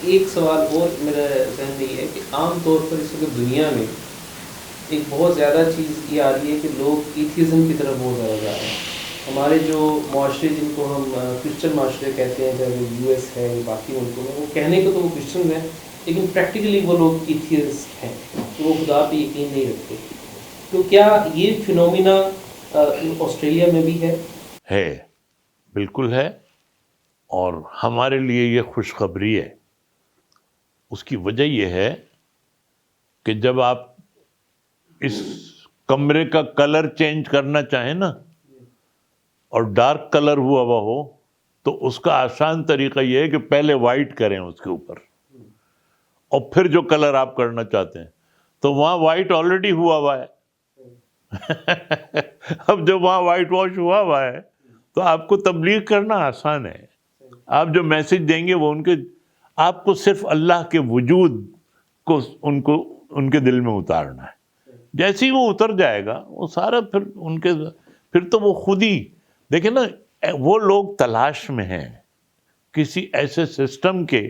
ایک سوال اور میرا ذہن میں یہ ہے کہ عام طور پر اس وقت دنیا میں ایک بہت زیادہ چیز یہ آ رہی ہے کہ لوگ ایتھیزم کی طرف بہت زیادہ جا رہے ہیں. ہمارے جو معاشرے جن کو ہم کرسچن معاشرے کہتے ہیں، چاہے وہ یو ایس ہے یا باقی ملکوں میں، وہ کہنے کو تو وہ کرسچن ہیں لیکن پریکٹیکلی وہ لوگ ایتھیسٹ ہیں، وہ خدا پہ یقین نہیں رکھتے. تو کیا یہ فنومینا آسٹریلیا میں بھی ہے؟ بالکل ہے، اور ہمارے لیے یہ خوشخبری ہے. اس کی وجہ یہ ہے کہ جب آپ اس کمرے کا کلر چینج کرنا چاہیں نا اور ڈارک کلر ہوا ہو تو اس کا آسان طریقہ یہ ہے کہ پہلے وائٹ کریں اس کے اوپر، اور پھر جو کلر آپ کرنا چاہتے ہیں تو وہاں وائٹ آلریڈی ہوا ہے. اب جب وہاں وائٹ واش ہوا ہے تو آپ کو تبلیغ کرنا آسان ہے. آپ جو میسج دیں گے وہ آپ کو صرف اللہ کے وجود کو ان کے دل میں اتارنا ہے. جیسے ہی وہ اتر جائے گا وہ سارا پھر تو وہ خود ہی دیکھیں نا. وہ لوگ تلاش میں ہیں کسی ایسے سسٹم کے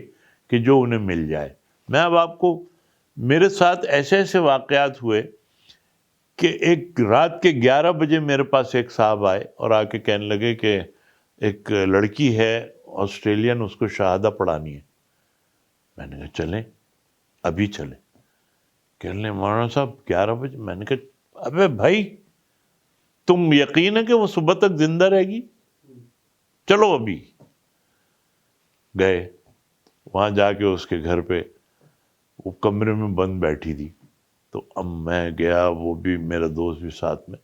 کہ جو انہیں مل جائے. میں اب آپ کو، میرے ساتھ ایسے واقعات ہوئے کہ ایک رات کے 11 بجے میرے پاس ایک صاحب آئے اور آ کے کہنے لگے کہ ایک لڑکی ہے آسٹریلین، اس کو شہادہ پڑھانی ہے. میں نے کہا چلیں، ابھی چلیں. کہنے لگے مولانا صاحب 11 بجے. میں نے کہا ابے بھائی تم یقین ہے کہ وہ صبح تک زندہ رہے گی؟ چلو ابھی. گئے وہاں جا کے اس کے گھر پہ، وہ کمرے میں بند بیٹھی تھی. تو اب میں گیا، وہ بھی میرا دوست بھی ساتھ میں.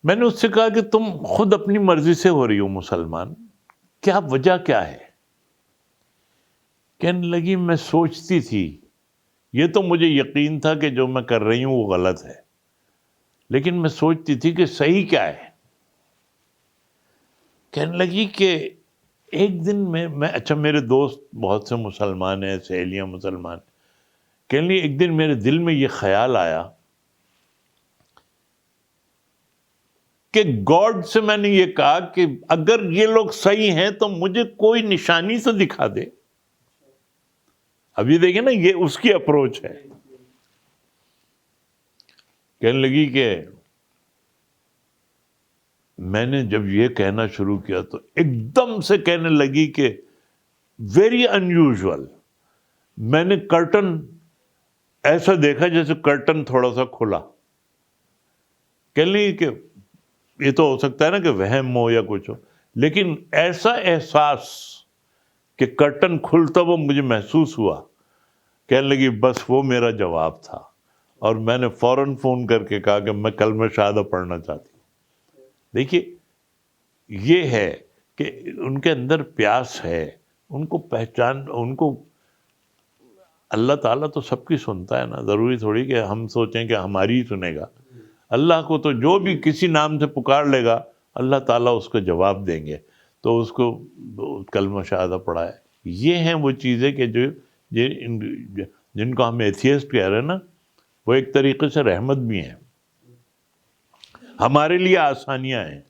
میں نے اس سے کہا کہ تم خود اپنی مرضی سے ہو رہی ہو مسلمان، کیا وجہ کیا ہے؟ کہنے لگی میں سوچتی تھی، یہ تو مجھے یقین تھا کہ جو میں کر رہی ہوں وہ غلط ہے، لیکن میں سوچتی تھی کہ صحیح کیا ہے. کہنے لگی کہ ایک دن میں اچھا میرے دوست بہت سے مسلمان ہیں، سہیلیاں مسلمان. کہنے لگی ایک دن میرے دل میں یہ خیال آیا کہ گاڈ سے میں نے یہ کہا کہ اگر یہ لوگ صحیح ہیں تو مجھے کوئی نشانی سے دکھا دے. اب یہ دیکھیں نا، یہ اس کی اپروچ ہے. کہنے لگی کہ میں نے جب یہ کہنا شروع کیا تو ایک دم سے کہنے لگی کہ ویری انیوژول. میں نے کرٹن ایسا دیکھا جیسے کرٹن تھوڑا سا کھلا. کہنے لگی کہ یہ تو ہو سکتا ہے نا کہ وہم ہو یا کچھ ہو، لیکن ایسا احساس کہ کرٹن کھلتا وہ مجھے محسوس ہوا. کہنے لگی بس وہ میرا جواب تھا، اور میں نے فوراً فون کر کے کہا کہ میں کلمہ شہادہ پڑھنا چاہتی ہوں. دیکھیے یہ ہے کہ ان کے اندر پیاس ہے، ان کو پہچان، ان کو اللہ تعالیٰ تو سب کی سنتا ہے نا. ضروری تھوڑی کہ ہم سوچیں کہ ہماری ہی سنے گا. اللہ کو تو جو بھی کسی نام سے پکار لے گا اللہ تعالیٰ اس کو جواب دیں گے. تو اس کو کلمہ شہادہ پڑھا ہے. یہ ہیں وہ چیزیں کہ جن کو ہم ایتھیسٹ کہہ رہے ہیں نا، وہ ایک طریقے سے رحمت بھی ہیں، ہمارے لیے آسانیاں ہیں.